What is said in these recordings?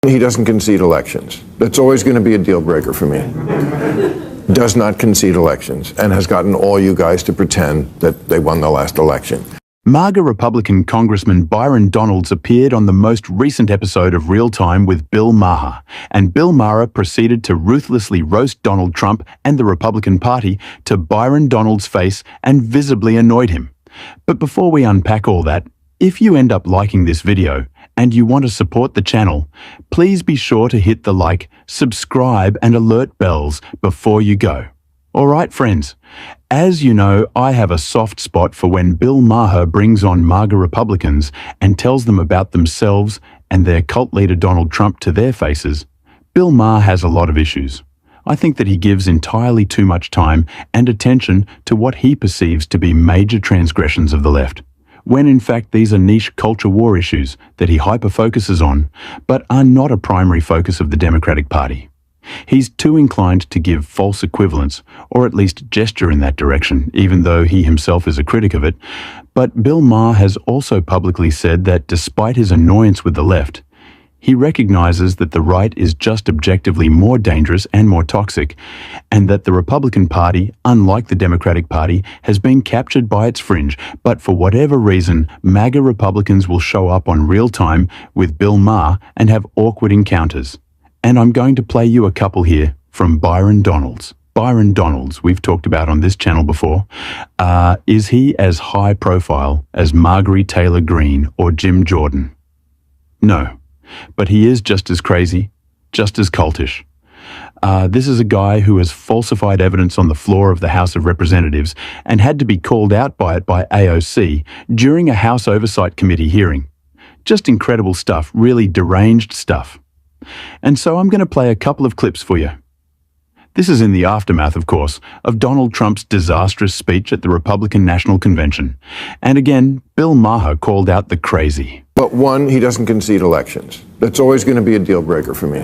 He doesn't concede elections. That's always going to be a deal breaker for me. Does not concede elections and has gotten all you guys to pretend that they won the last election. MAGA Republican Congressman Byron Donalds appeared on the most recent episode of Real Time with Bill Maher, and Bill Maher proceeded to ruthlessly roast Donald Trump and the Republican Party to Byron Donalds' face and visibly annoyed him. But before we unpack all that, if you end up liking this video and you want to support the channel, please be sure to hit the like, subscribe and alert bells before you go. Alright friends, as you know, I have a soft spot for when Bill Maher brings on MAGA Republicans and tells them about themselves and their cult leader Donald Trump to their faces. Bill Maher has a lot of issues. I think that he gives entirely too much time and attention to what he perceives to be major transgressions of the left, when in fact these are niche culture war issues that he hyper-focuses on, but are not a primary focus of the Democratic Party. He's too inclined to give false equivalence, or at least gesture in that direction, even though he himself is a critic of it. But Bill Maher has also publicly said that despite his annoyance with the left, he recognizes that the right is just objectively more dangerous and more toxic, and that the Republican Party, unlike the Democratic Party, has been captured by its fringe, but for whatever reason, MAGA Republicans will show up on Real Time with Bill Maher and have awkward encounters. And I'm going to play you a couple here from Byron Donalds. Byron Donalds, we've talked about on this channel before. Is he as high profile as Marjorie Taylor Greene or Jim Jordan? No, but he is just as crazy, just as cultish. This is a guy who has falsified evidence on the floor of the House of Representatives and had to be called out by it by AOC during a House Oversight Committee hearing. Just incredible stuff, really deranged stuff. And so I'm going to play a couple of clips for you. This is in the aftermath, of course, of Donald Trump's disastrous speech at the Republican National Convention. And again, Bill Maher called out the crazy. But one, he doesn't concede elections. That's always going to be a deal breaker for me.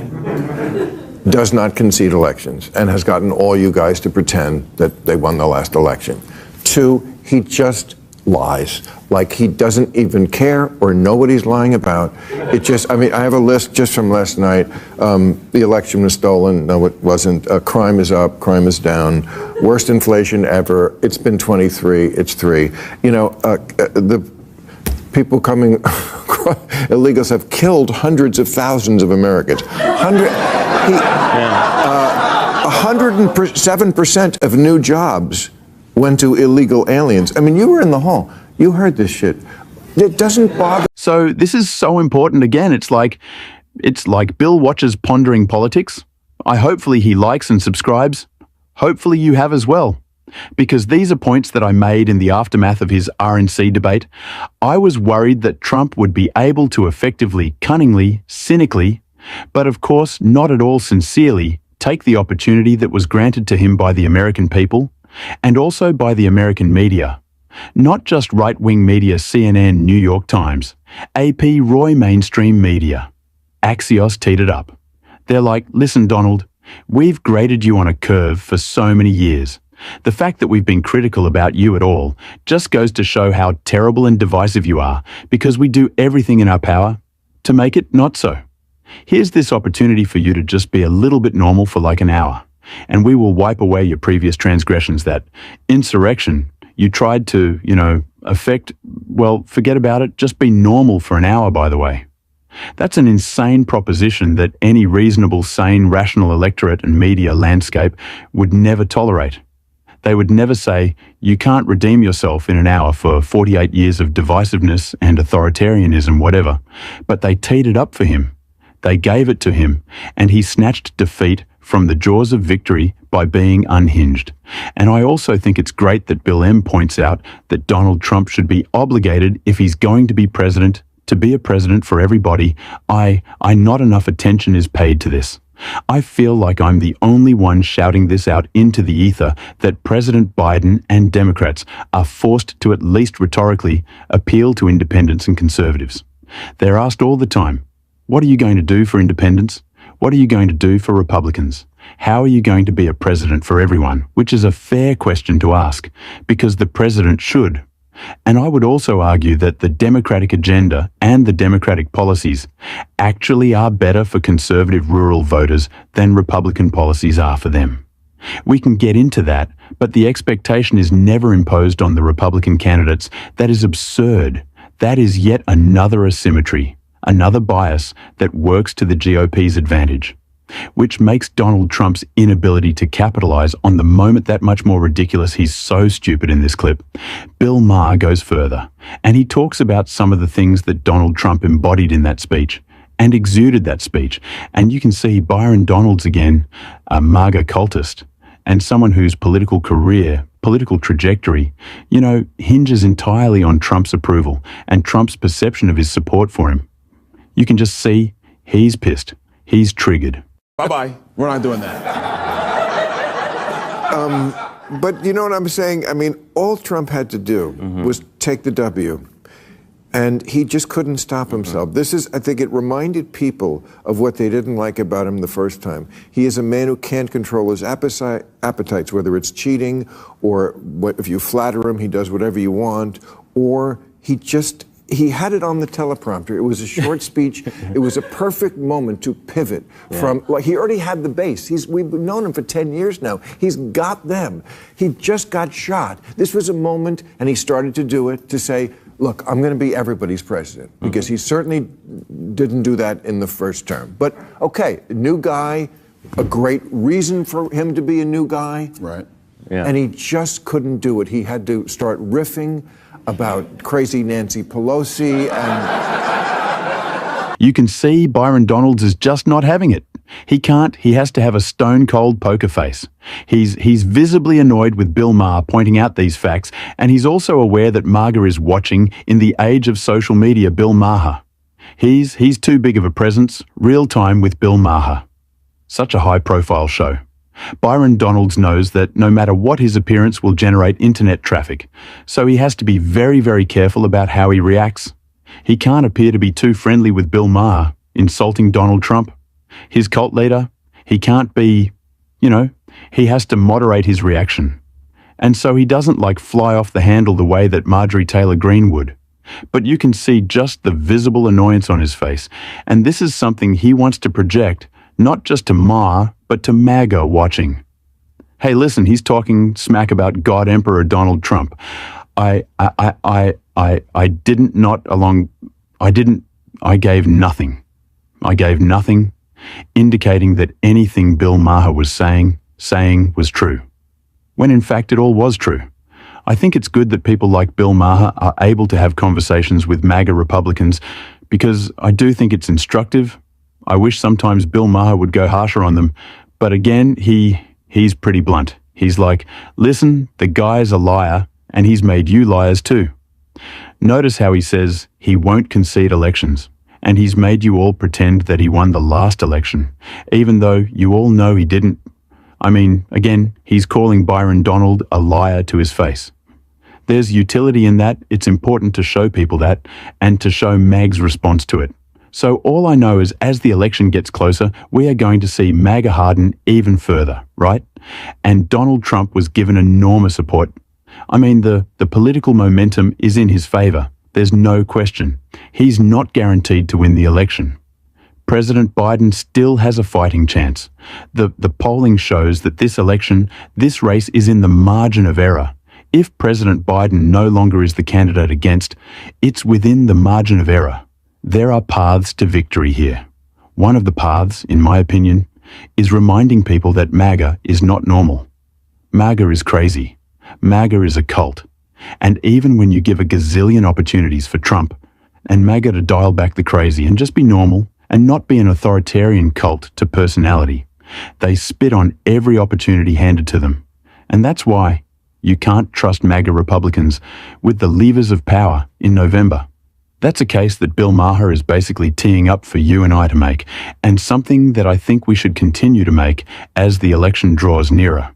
Does not concede elections and has gotten all you guys to pretend that they won the last election. Two, he just lies, like he doesn't even care or know what he's lying about. It just, I mean, I have a list just from last night. The election was stolen. No, it wasn't. Crime is up. Crime is down. Worst inflation ever. It's been 23. It's 3. You know, the people coming, illegals have killed hundreds of thousands of Americans. 107% of new jobs went to illegal aliens. I mean, you were in the hall. You heard this shit. It doesn't bother. So this is so important. Again, it's like Bill watches Pondering Politics. Hopefully he likes and subscribes. Hopefully you have as well. Because these are points that I made in the aftermath of his RNC debate. I was worried that Trump would be able to effectively, cunningly, cynically, but of course not at all sincerely, take the opportunity that was granted to him by the American people, and also by the American media. Not just right-wing media CNN, New York Times, AP, Roy mainstream media. Axios teed it up. They're like, listen Donald, we've graded you on a curve for so many years. The fact that we've been critical about you at all just goes to show how terrible and divisive you are, because we do everything in our power to make it not so. Here's this opportunity for you to just be a little bit normal for like an hour. And we will wipe away your previous transgressions. That insurrection you tried to, affect, well, forget about it. Just be normal for an hour, by the way. That's an insane proposition that any reasonable, sane, rational electorate and media landscape would never tolerate. They would never say, you can't redeem yourself in an hour for 48 years of divisiveness and authoritarianism, whatever. But they teed it up for him. They gave it to him, and he snatched defeat from the jaws of victory by being unhinged. And I also think it's great that Bill M points out that Donald Trump should be obligated, if he's going to be president, to be a president for everybody. Not enough attention is paid to this. I feel like I'm the only one shouting this out into the ether, that President Biden and Democrats are forced to, at least rhetorically, appeal to independents and conservatives. They're asked all the time, what are you going to do for independents? What are you going to do for Republicans? How are you going to be a president for everyone? Which is a fair question to ask, because the president should, And I would also argue that the Democratic agenda and the Democratic policies actually are better for conservative rural voters than Republican policies are for them. We can get into that, but the expectation is never imposed on the Republican candidates. That is absurd. That is yet another asymmetry, another bias that works to the GOP's advantage, which makes Donald Trump's inability to capitalize on the moment that much more ridiculous. He's so stupid in this clip. Bill Maher goes further, and he talks about some of the things that Donald Trump embodied in that speech and exuded that speech. And you can see Byron Donalds again, a MAGA cultist, and someone whose political career, political trajectory, hinges entirely on Trump's approval and Trump's perception of his support for him. You can just see he's pissed. He's triggered. Bye-bye. We're not doing that. But you know what I'm saying? I mean, all Trump had to do was take the W. And he just couldn't stop himself. I think it reminded people of what they didn't like about him the first time. He is a man who can't control his appetites, whether it's cheating or if you flatter him, he does whatever you want, or he had it on the teleprompter. It was a short speech. It was a perfect moment to pivot from, he already had the base. We've known him for 10 years now. He's got them. He just got shot. This was a moment, and he started to do it, to say, look, I'm going to be everybody's president, because he certainly didn't do that in the first term. But okay, new guy, a great reason for him to be a new guy. Right. Yeah. And he just couldn't do it. He had to start riffing about crazy Nancy Pelosi and... You can see Byron Donalds is just not having it. He has to have a stone-cold poker face. He's visibly annoyed with Bill Maher pointing out these facts, and he's also aware that MAGA is watching in the age of social media Bill Maher. He's too big of a presence, real time with Bill Maher. Such a high-profile show. Byron Donalds knows that no matter what, his appearance will generate internet traffic, so he has to be very, very careful about how he reacts. He can't appear to be too friendly with Bill Maher, insulting Donald Trump. His cult leader, he can't be, he has to moderate his reaction. And so he doesn't fly off the handle the way that Marjorie Taylor Greene would. But you can see just the visible annoyance on his face, and this is something he wants to project, not just to Maher, but to MAGA watching. Hey, listen, he's talking smack about God Emperor Donald Trump. I gave nothing. I gave nothing, indicating that anything Bill Maher was saying was true, when in fact it all was true. I think it's good that people like Bill Maher are able to have conversations with MAGA Republicans, because I do think it's instructive. I wish sometimes Bill Maher would go harsher on them, but again, he's pretty blunt. He's like, listen, the guy's a liar, and he's made you liars too. Notice how he says he won't concede elections, and he's made you all pretend that he won the last election, even though you all know he didn't. I mean, again, he's calling Byron Donald a liar to his face. There's utility in that. It's important to show people that, and to show MAG's response to it. So all I know is as the election gets closer, we are going to see MAGA harden even further, right? And Donald Trump was given enormous support. I mean, the political momentum is in his favor. There's no question. He's not guaranteed to win the election. President Biden still has a fighting chance. The polling shows that this race is in the margin of error. If President Biden no longer is the candidate against, it's within the margin of error. There are paths to victory here. One of the paths, in my opinion, is reminding people that MAGA is not normal. MAGA is crazy. MAGA is a cult. And even when you give a gazillion opportunities for Trump and MAGA to dial back the crazy and just be normal and not be an authoritarian cult to personality, they spit on every opportunity handed to them. And that's why you can't trust MAGA Republicans with the levers of power in November. That's a case that Bill Maher is basically teeing up for you and I to make, and something that I think we should continue to make as the election draws nearer.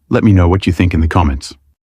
Let me know what you think in the comments.